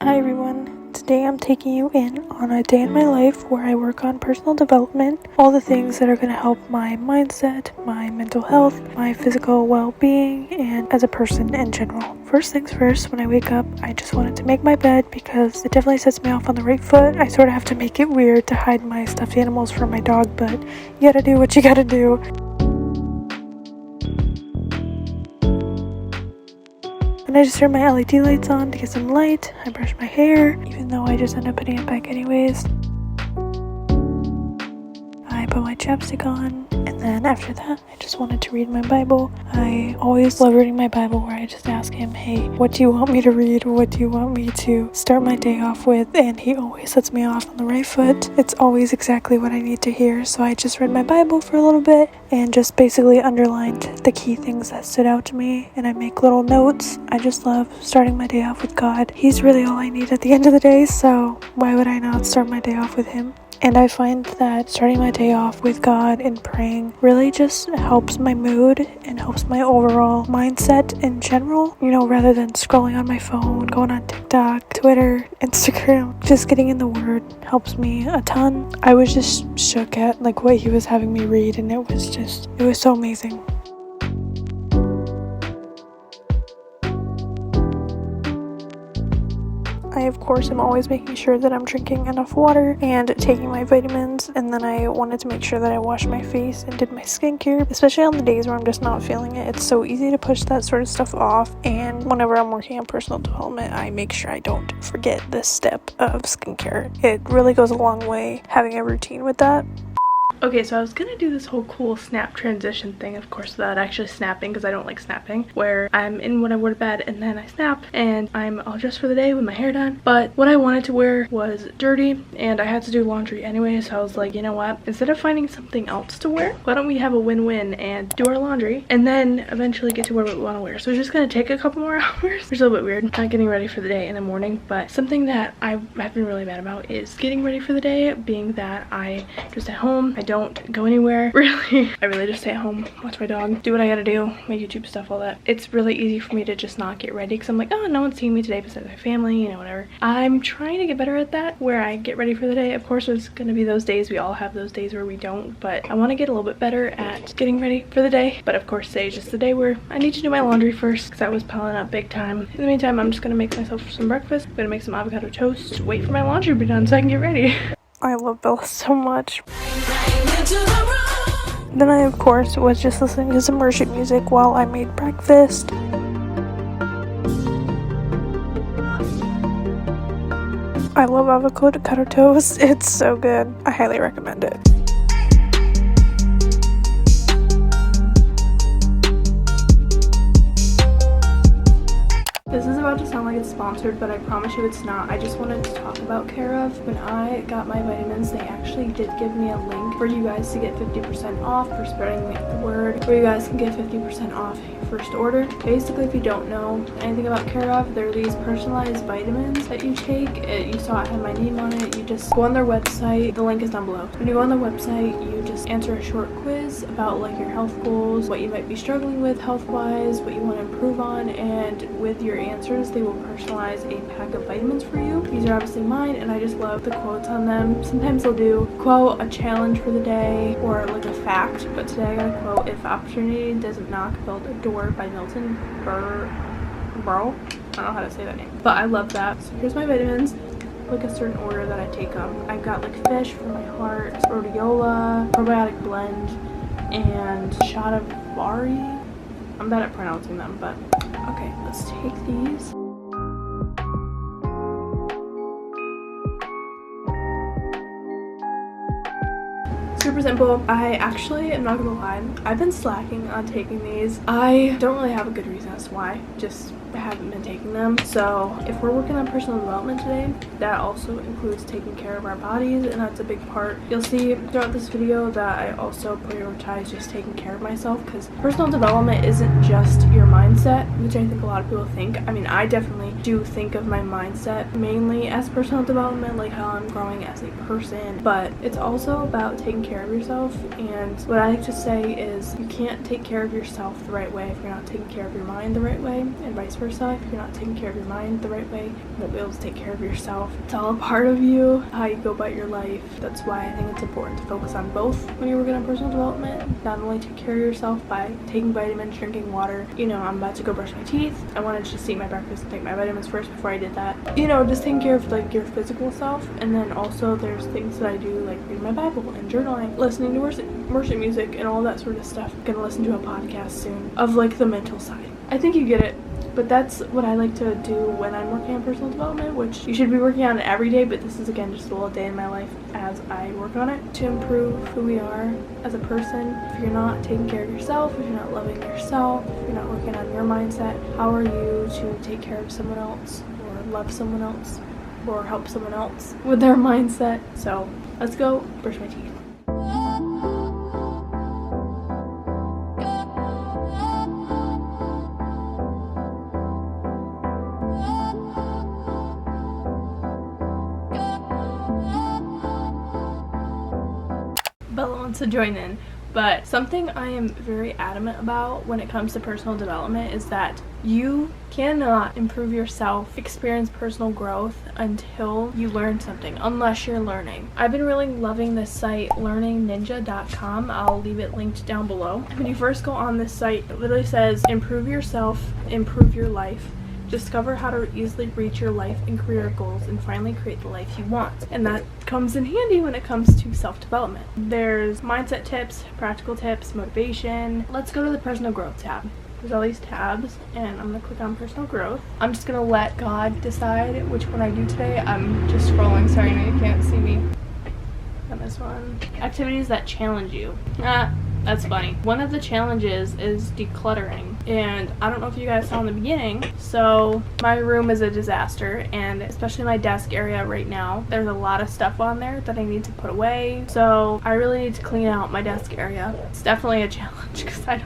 Hi everyone, today I'm taking you in on a day in my life where I work on personal development, all the things that are going to help my mindset, my mental health, my physical well-being, and as a person in general. First things first, when I wake up, I just wanted to make my bed because it definitely sets me off on the right foot. I sort of have to make it weird to hide my stuffed animals from my dog, but you gotta do what you gotta do. And I just turn my LED lights on to get some light. I brush my hair, even though I just end up putting it back anyways. I put my chapstick on, and then after that, I just wanted to read my Bible. I always love reading my Bible where I just ask him, hey, what do you want me to read? What do you want me to start my day off with? And he always sets me off on the right foot. It's always exactly what I need to hear. So I just read my Bible for a little bit and just basically underlined the key things that stood out to me, and I make little notes. I just love starting my day off with God. He's really all I need at the end of the day, so why would I not start my day off with him? And I find that starting my day off with God and praying really just helps my mood and helps my overall mindset in general. You know, rather than scrolling on my phone, going on TikTok, Twitter, Instagram, just getting in the Word helps me a ton. I was just shook at what he was having me read, and it was so amazing. I, of course, am always making sure that I'm drinking enough water and taking my vitamins, and then I wanted to make sure that I washed my face and did my skincare, especially on the days where I'm just not feeling it. It's so easy to push that sort of stuff off, and whenever I'm working on personal development, I make sure I don't forget this step of skincare. It really goes a long way having a routine with that. Okay, so I was gonna do this whole cool snap transition thing, of course, without actually snapping, because I don't like snapping, where I'm in when I wear to bed and then I snap and I'm all dressed for the day with my hair done. But what I wanted to wear was dirty, and I had to do laundry anyway, so I was like, you know what, instead of finding something else to wear, why don't we have a win-win and do our laundry and then eventually get to wear what we want to wear. So it's just gonna take a couple more hours, which is a little bit weird, not getting ready for the day in the morning. But something that I've been really bad about is getting ready for the day, being that I just at home, I don't go anywhere really. I really just stay at home, watch my dog, do what I gotta do, my YouTube stuff, all that. It's really easy for me to just not get ready because I'm like, oh, no one's seeing me today besides my family, you know, whatever. I'm trying to get better at that, where I get ready for the day. Of course, there's gonna be those days, we all have those days where we don't, but I want to get a little bit better at getting ready for the day. But of course, today is just the day where I need to do my laundry first because I was piling up big time. In the meantime, I'm just gonna make myself some breakfast. I'm gonna make some avocado toast, wait for my laundry to be done so I can get ready. I love Bella so much. Then I, of course, was just listening to some worship music while I made breakfast. I love avocado toast. It's so good. I highly recommend it. This is about to sound like it's sponsored, but I promise you it's not. I just wanted to talk about Care Of. When I got my vitamins, they actually did give me a link for you guys to get 50% off for spreading the word, where you guys can get 50% off your first order. Basically, if you don't know anything about Care Of, they're these personalized vitamins that you take. You saw it had my name on it. You just go on their website. The link is down below. When you go on their website, you just answer a short quiz about your health goals, what you might be struggling with health-wise, what you want to improve on, and with your answers, they will personalize a pack of vitamins for you. These are obviously mine, and I just love the quotes on them. Sometimes they'll do quote, a challenge for the day, or a fact, but today I got a quote, if opportunity doesn't knock, build a door, by Milton Berle. I don't know how to say that name, but I love that. So here's my vitamins, a certain order that I take them. I've got fish for my heart, rhodiola, probiotic blend, and shot of bari. I'm bad at pronouncing them, but okay, let's take these. Super simple. I actually am not gonna lie, I've been slacking on taking these. I don't really have a good reason as to why, just haven't been taking them. So if we're working on personal development today, that also includes taking care of our bodies, and that's a big part. You'll see throughout this video that I also prioritize just taking care of myself, because personal development isn't just your mindset, which I think a lot of people think. I mean, I definitely do think of my mindset mainly as personal development, like how I'm growing as a person, but it's also about taking care of yourself. And what I like to say is you can't take care of yourself the right way if you're not taking care of your mind the right way, and vice versa. If you're not taking care of your mind the right way, you won't be able to take care of yourself. It's all a part of you, how you go about your life. That's why I think it's important to focus on both when you're working on personal development. Not only take care of yourself by taking vitamins, drinking water. You know, I'm about to go brush my teeth. I wanted to just eat my breakfast and take my vitamins first before I did that. You know, just taking care of like your physical self. And then also there's things that I do, like reading my Bible and journaling, listening to worship music and all that sort of stuff. I'm gonna listen to a podcast soon of like the mental side. I think you get it. But that's what I like to do when I'm working on personal development, which you should be working on it every day, but this is again just a little day in my life as I work on it to improve who we are as a person. If you're not taking care of yourself, if you're not loving yourself, if you're not working on your mindset, how are you to take care of someone else or love someone else or help someone else with their mindset? So let's go brush my teeth. Bella wants to join in, but something I am very adamant about when it comes to personal development is that you cannot improve yourself, experience personal growth until you learn something, unless you're learning. I've been really loving this site, learningninja.com. I'll leave it linked down below. When you first go on this site, it literally says improve yourself, improve your life. Discover how to easily reach your life and career goals and finally create the life you want. And that comes in handy when it comes to self-development. There's mindset tips, practical tips, motivation. Let's go to the personal growth tab. There's all these tabs and I'm gonna click on personal growth. I'm just gonna let God decide which one I do today. I'm just scrolling, sorry, no, you can't see me. And this one. Activities that challenge you. That's funny. One of the challenges is decluttering. And I don't know if you guys saw in the beginning, so my room is a disaster, and especially my desk area right now, there's a lot of stuff on there that I need to put away. So I really need to clean out my desk area. It's definitely a challenge because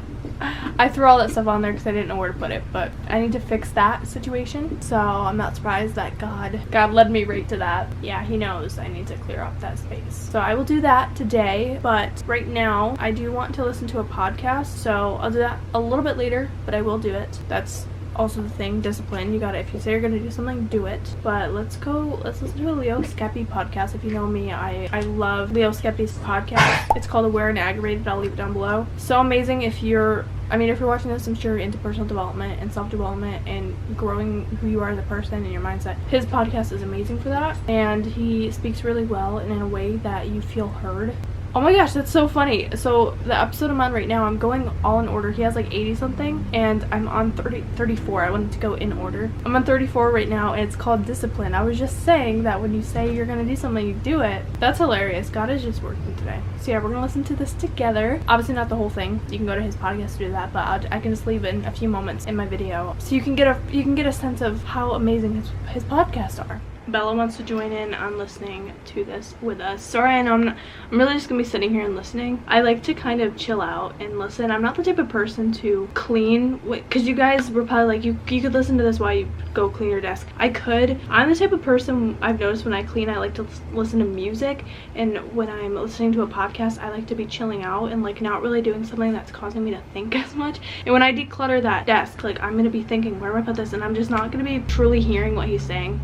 I threw all that stuff on there because I didn't know where to put it, but I need to fix that situation. So I'm not surprised that God led me right to that. Yeah, he knows I need to clear up that space. So I will do that today, but right now I do want to listen to a podcast, so I'll do that a little bit later, but I will do it. That's also the thing, discipline. You gotta, if you say you're gonna do something, do it. But let's listen to a Leo Skepi podcast. If you know me, I love Leo Skepi's podcast. It's called Aware and Aggravated. I'll leave it down below. So amazing. If you're watching this, I'm sure you're into personal development and self-development and growing who you are as a person and your mindset. His podcast is amazing for that, and he speaks really well and in a way that you feel heard. Oh my gosh, that's so funny. So the episode I'm on right now, I'm going all in order. He has like 80 something and I'm on 34. I wanted to go in order. I'm on 34 right now and it's called Discipline. I was just saying that when you say you're gonna do something, you do it. That's hilarious. God is just working today. So yeah, we're gonna listen to this together. Obviously not the whole thing. You can go to his podcast to do that, but I can just leave in a few moments in my video so you can get a sense of how amazing his podcasts are. Bella wants to join in on listening to this with us. Sorry, I know I'm really just gonna be sitting here and listening. I like to kind of chill out and listen. I'm not the type of person to clean, because you guys were probably like, you could listen to this while you go clean your desk. I could. I'm the type of person, I've noticed when I clean, I like to listen to music, and when I'm listening to a podcast, I like to be chilling out and like not really doing something that's causing me to think as much. And when I declutter that desk, like I'm gonna be thinking, where do I put this? And I'm just not gonna be truly hearing what he's saying.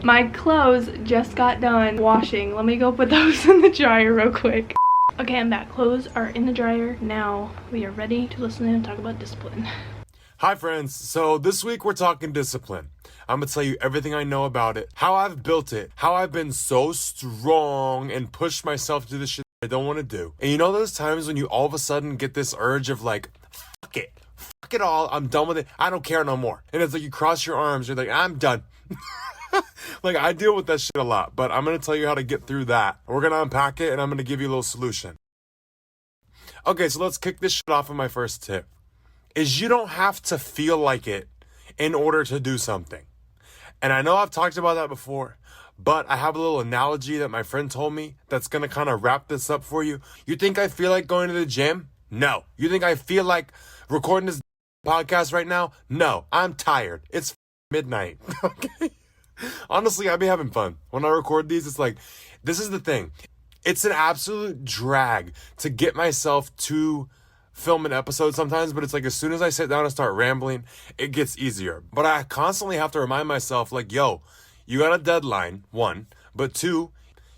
My clothes just got done washing. Let me go put those in the dryer real quick. Okay, I'm back. Clothes are in the dryer. Now we are ready to listen and talk about discipline. Hi friends, so this week we're talking discipline. I'm gonna tell you everything I know about it, how I've built it, how I've been so strong and pushed myself to do the shit I don't want to do. And you know those times when you all of a sudden get this urge of like, fuck it all, I'm done with it, I don't care no more. And it's like you cross your arms, you're like, I'm done. Like I deal with that shit a lot, but I'm gonna tell you how to get through that. We're gonna unpack it and I'm gonna give you a little solution. Okay, so let's kick this shit off with my first tip. Is you don't have to feel like it in order to do something. And I know I've talked about that before, but I have a little analogy that my friend told me that's gonna kind of wrap this up for you. You think I feel like going to the gym? No. You think I feel like recording this podcast right now? No. I'm tired. It's midnight. Okay? Honestly, I be having fun. When I record these, it's like, this is the thing. It's an absolute drag to get myself to film an episode sometimes, but it's like as soon as I sit down and start rambling, it gets easier. But I constantly have to remind myself, like, yo, you got a deadline, one, but two,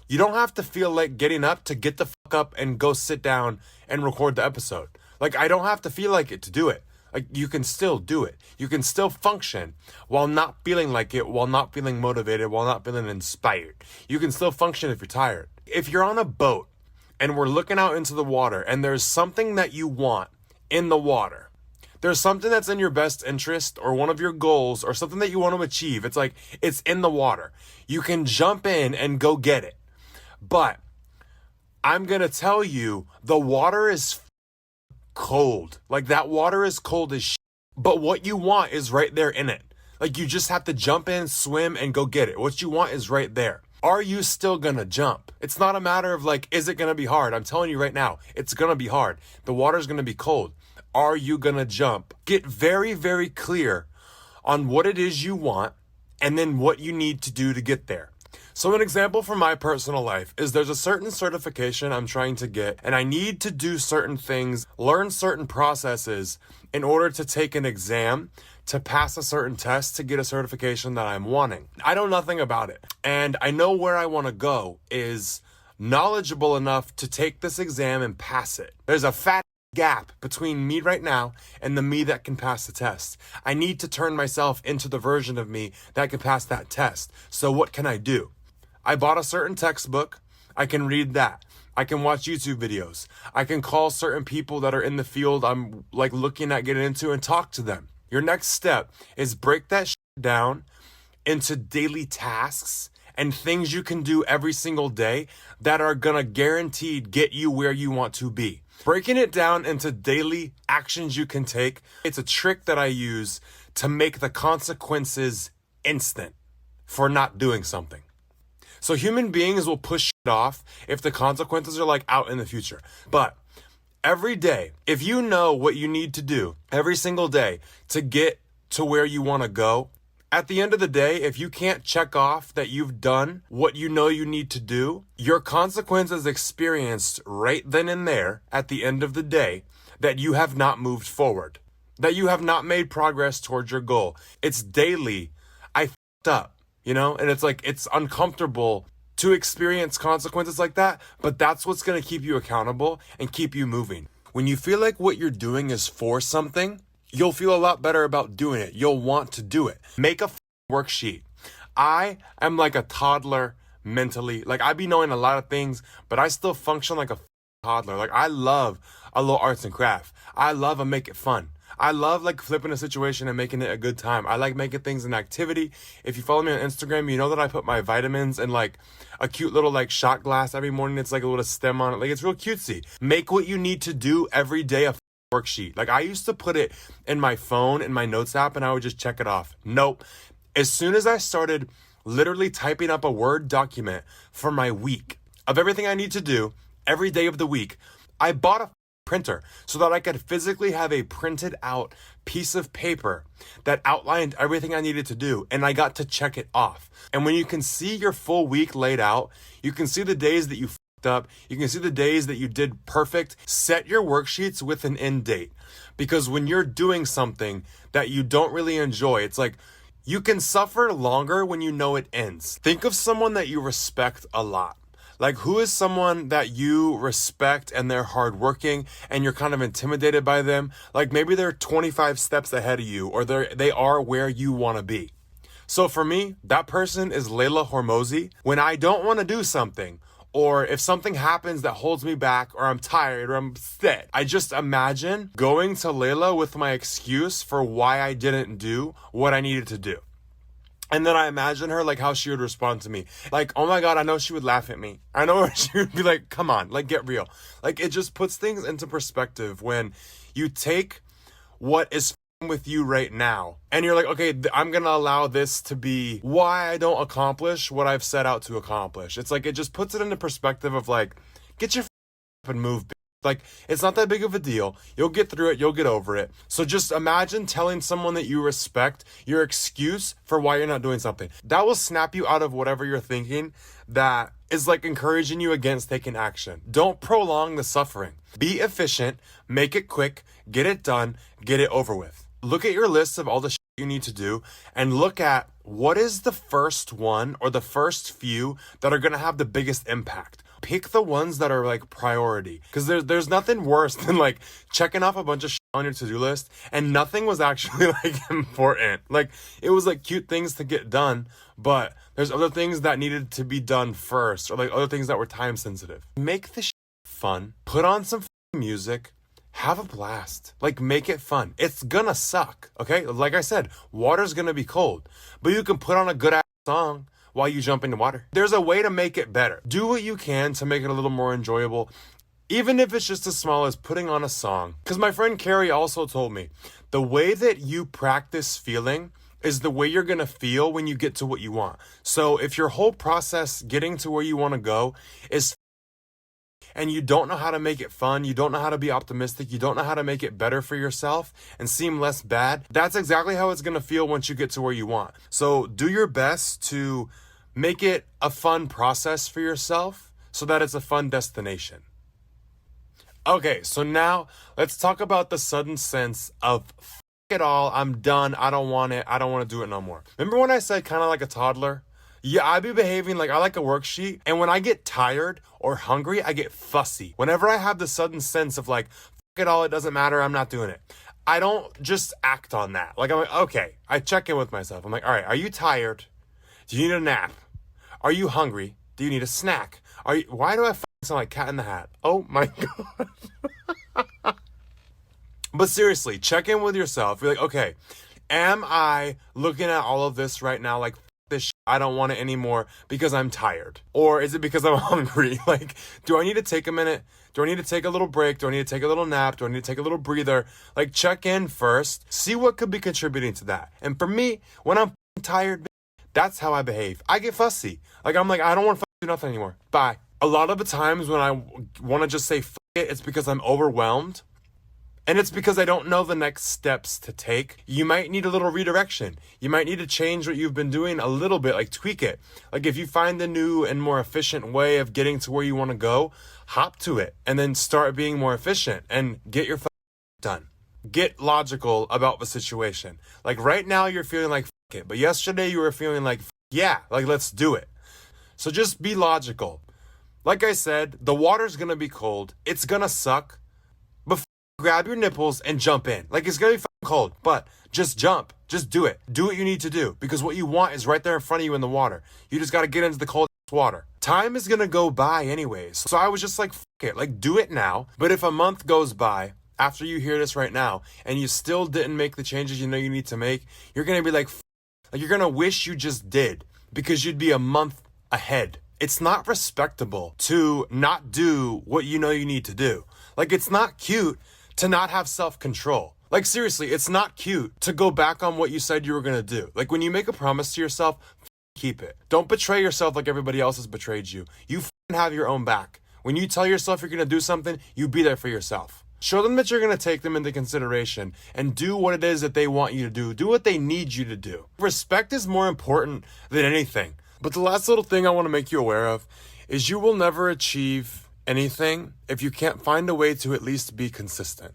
you don't have to feel like getting up to get the fuck up and go sit down and record the episode. Like, I don't have to feel like it to do it. Like, you can still do it. You can still function while not feeling like it, while not feeling motivated, while not feeling inspired. You can still function if you're tired. If you're on a boat and we're looking out into the water and there's something that you want in the water, there's something that's in your best interest or one of your goals or something that you want to achieve. It's like, it's in the water. You can jump in and go get it. But I'm going to tell you, the water is cold. Like, that water is cold as shit. But what you want is right there in it. Like, you just have to jump in, swim, and go get it. What you want is right there. Are you still gonna jump? It's not a matter of like, is it gonna be hard? I'm telling you right now, it's gonna be hard. The water's gonna be cold. Are you gonna jump? Get very, very clear on what it is you want and then what you need to do to get there. So an example from my personal life is there's a certain certification I'm trying to get, and I need to do certain things, learn certain processes in order to take an exam, to pass a certain test, to get a certification that I'm wanting. I know nothing about it, and I know where I want to go is knowledgeable enough to take this exam and pass it. There's a fat gap between me right now and the me that can pass the test. I need to turn myself into the version of me that can pass that test. So what can I do? I bought a certain textbook. I can read that. I can watch YouTube videos. I can call certain people that are in the field I'm like looking at getting into and talk to them. Your next step is break that shit down into daily tasks and things you can do every single day that are gonna guaranteed get you where you want to be. Breaking it down into daily actions you can take, it's a trick that I use to make the consequences instant for not doing something. So human beings will push shit off if the consequences are like out in the future. But every day, if you know what you need to do every single day to get to where you want to go, at the end of the day, if you can't check off that you've done what you know you need to do, your consequence is experienced right then and there at the end of the day that you have not moved forward, that you have not made progress towards your goal. It's daily. I f***ed up. You know, and it's like, it's uncomfortable to experience consequences like that, but that's what's going to keep you accountable and keep you moving. When you feel like what you're doing is for something, you'll feel a lot better about doing it. You'll want to do it. Make a worksheet. I am like a toddler mentally. Like, I be knowing a lot of things, but I still function like a toddler. Like, I love a little arts and craft. I love a make it fun. I love like flipping a situation and making it a good time. I like making things an activity. If you follow me on Instagram, you know that I put my vitamins in like a cute little like shot glass every morning. It's like a little stem on it. Like, it's real cutesy. Make what you need to do every day a worksheet. Like, I used to put it in my phone, in my notes app, and I would just check it off. Nope. As soon as I started literally typing up a Word document for my week of everything I need to do every day of the week, I bought a printer so that I could physically have a printed out piece of paper that outlined everything I needed to do, and I got to check it off. And when you can see your full week laid out, you can see the days that you f***ed up, you can see the days that you did perfect. Set your worksheets with an end date, because when you're doing something that you don't really enjoy, it's like you can suffer longer when you know it ends. Think of someone that you respect a lot. Like, who is someone that you respect and they're hardworking and you're kind of intimidated by them? Like, maybe they're 25 steps ahead of you, or they are where you want to be. So for me, that person is Layla Hormozy. When I don't want to do something, or if something happens that holds me back, or I'm tired, or I'm upset, I just imagine going to Layla with my excuse for why I didn't do what I needed to do. And then I imagine her, like, how she would respond to me. Like, oh my God, I know she would laugh at me. I know she would be like, come on, like, get real. Like, it just puts things into perspective when you take what is with you right now and you're like, okay, I'm going to allow this to be why I don't accomplish what I've set out to accomplish. It's like, it just puts it into perspective of like, get your up and move. Like, it's not that big of a deal. You'll get through it. You'll get over it. So just imagine telling someone that you respect your excuse for why you're not doing something. That will snap you out of whatever you're thinking that is like encouraging you against taking action. Don't prolong the suffering. Be efficient, make it quick, get it done, get it over with. Look at your list of all the shit you need to do and look at what is the first one or the first few that are going to have the biggest impact. Pick the ones that are like priority, because there's nothing worse than like checking off a bunch of shit on your to-do list and nothing was actually like important. Like, it was like cute things to get done, but there's other things that needed to be done first, or like other things that were time sensitive. Make the shit fun. Put on some music. Have a blast. Like, make it fun. It's gonna suck, okay? Like I said, water's gonna be cold, but you can put on a good ass song while you jump into water. There's a way to make it better. Do what you can to make it a little more enjoyable, even if it's just as small as putting on a song. Because my friend Carrie also told me, the way that you practice feeling is the way you're gonna feel when you get to what you want. So if your whole process getting to where you wanna go is and you don't know how to make it fun, you don't know how to be optimistic, you don't know how to make it better for yourself and seem less bad, that's exactly how it's going to feel once you get to where you want. So do your best to make it a fun process for yourself so that it's a fun destination. Okay, so now let's talk about the sudden sense of f it all, I'm done, I don't want it, I don't want to do it no more. Remember when I said kind of like a toddler? Yeah, I be behaving like I like a worksheet, and when I get tired or hungry, I get fussy. Whenever I have the sudden sense of like, f it all, it doesn't matter, I'm not doing it. I don't just act on that. Like, I'm like, okay, I check in with myself. I'm like, all right, are you tired? Do you need a nap? Are you hungry? Do you need a snack? Why do I sound like Cat in the Hat? Oh my God. But seriously, check in with yourself. You're like, okay, am I looking at all of this right now like, this shit, I don't want it anymore because I'm tired? Or is it because I'm hungry? Like, do I need to take a minute? Do I need to take a little break? Do I need to take a little nap? Do I need to take a little breather? Like, check in first, see what could be contributing to that. And for me, when I'm tired, that's how I behave. I get fussy. Like, I'm like, I don't want to do nothing anymore. Bye. A lot of the times when I want to just say f it, it's because I'm overwhelmed. And it's because I don't know the next steps to take. You might need a little redirection. You might need to change what you've been doing a little bit, like tweak it. Like, if you find a new and more efficient way of getting to where you want to go, hop to it and then start being more efficient and get your done. Get logical about the situation. Like, right now you're feeling like it, but yesterday you were feeling like, yeah, like, let's do it. So just be logical. Like I said, the water's gonna be cold. It's gonna suck. Grab your nipples and jump in. Like, it's gonna be cold, but just jump. Just do it. Do what you need to do, because what you want is right there in front of you in the water. You just gotta get into the cold water. Time is gonna go by anyways. So I was just like, it. Like, do it now. But if a month goes by after you hear this right now and you still didn't make the changes you know you need to make, you're gonna be like you're gonna wish you just did, because you'd be a month ahead. It's not respectable to not do what you know you need to do. Like, it's not cute to not have self-control. Like, seriously, it's not cute to go back on what you said you were gonna do. Like, when you make a promise to yourself, keep it. Don't betray yourself like everybody else has betrayed you. You have your own back. When you tell yourself you're gonna do something, you be there for yourself. Show them that you're gonna take them into consideration and do what it is that they want you to do. Do what they need you to do. Respect is more important than anything. But the last little thing I want to make you aware of is you will never achieve anything if you can't find a way to at least be consistent.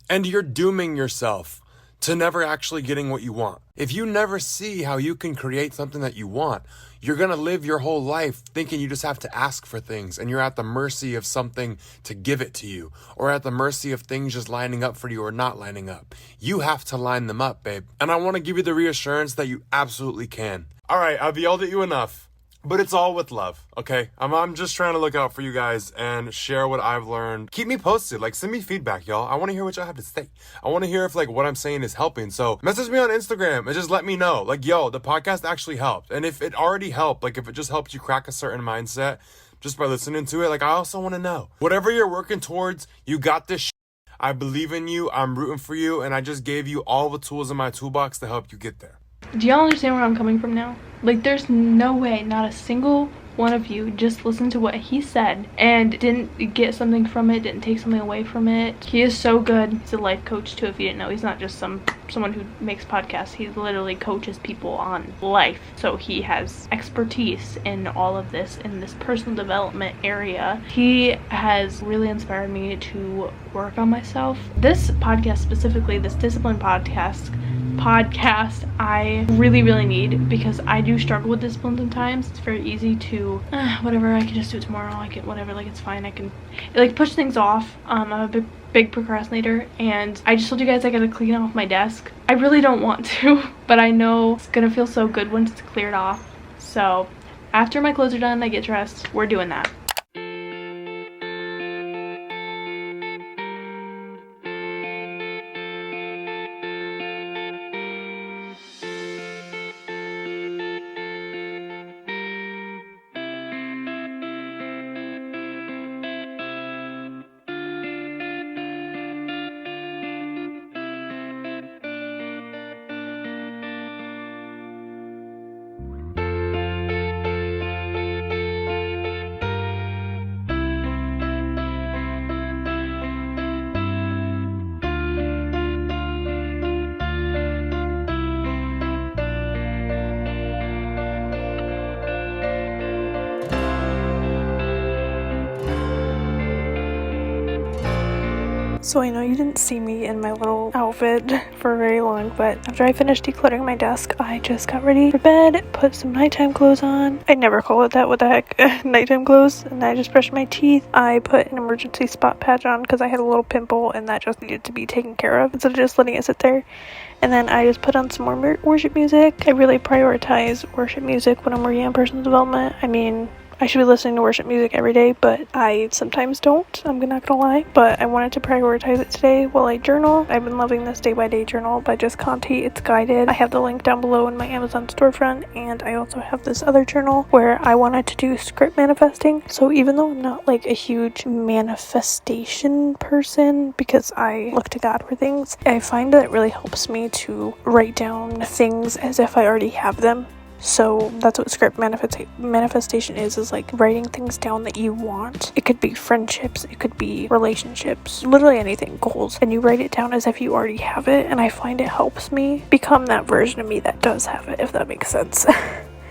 And you're dooming yourself to never actually getting what you want. If you never see how you can create something that you want, you're going to live your whole life thinking you just have to ask for things and you're at the mercy of something to give it to you, or at the mercy of things just lining up for you or not lining up. You have to line them up, babe. And I want to give you the reassurance that you absolutely can. All right, I've yelled at you enough. But it's all with love, okay? I'm just trying to look out for you guys and share what I've learned. Keep me posted. Like, send me feedback, y'all. I want to hear what y'all have to say. I want to hear if, like, what I'm saying is helping. So message me on Instagram and just let me know. Like, yo, the podcast actually helped. And if it already helped, like, if it just helped you crack a certain mindset just by listening to it, like, I also want to know. Whatever you're working towards, you got this shit. I believe in you. I'm rooting for you. And I just gave you all the tools in my toolbox to help you get there. Do y'all understand where I'm coming from now? Like, there's no way, not a single one of you just listened to what he said and didn't get something from it, didn't take something away from it. He is so good. He's a life coach too, if you didn't know. He's not just someone who makes podcasts. He literally coaches people on life. So he has expertise in all of this, in this personal development area. He has really inspired me to work on myself. This podcast specifically, this discipline podcast I really need, because I do struggle with discipline sometimes. It's very easy to whatever, I can just do it tomorrow, I can whatever, like it's fine, I can like push things off. I'm a big procrastinator, and I just told you guys I gotta clean off my desk. I really don't want to, but I know it's gonna feel so good once it's cleared off. So after my clothes are done, I get dressed, we're doing that. So I know you didn't see me in my little outfit for very long, but after I finished decluttering my desk, I just got ready for bed, put some nighttime clothes on. I never call it that, what the heck, nighttime clothes, and I just brushed my teeth. I put an emergency spot patch on because I had a little pimple and that just needed to be taken care of instead of just letting it sit there. And then I just put on some more worship music. I really prioritize worship music when I'm working on personal development. I mean, I should be listening to worship music every day, but I sometimes don't. I'm not gonna lie. But I wanted to prioritize it today while I journal. I've been loving this day-by-day journal by Just Conti. It's guided. I have the link down below in my Amazon storefront, and I also have this other journal where I wanted to do script manifesting. So even though I'm not like a huge manifestation person, because I look to God for things, I find that it really helps me to write down things as if I already have them. So that's what script manifestation is like writing things down that you want. It could be friendships, it could be relationships, literally anything, goals, and you write it down as if you already have it, and I find it helps me become that version of me that does have it, if that makes sense.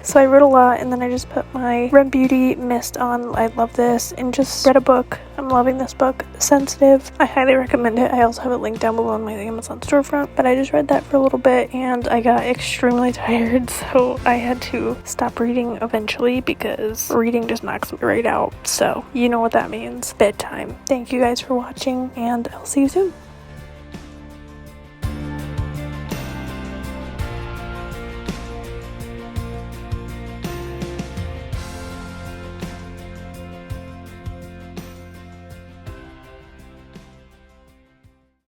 So I wrote a lot, and then I just put my Red Beauty mist on. I love this, and just read a book. I'm loving this book, Sensitive. I highly recommend it. I also have it linked down below in my Amazon storefront, but I just read that for a little bit, and I got extremely tired, so I had to stop reading eventually because reading just knocks me right out. So you know what that means. Bedtime. Thank you guys for watching, and I'll see you soon.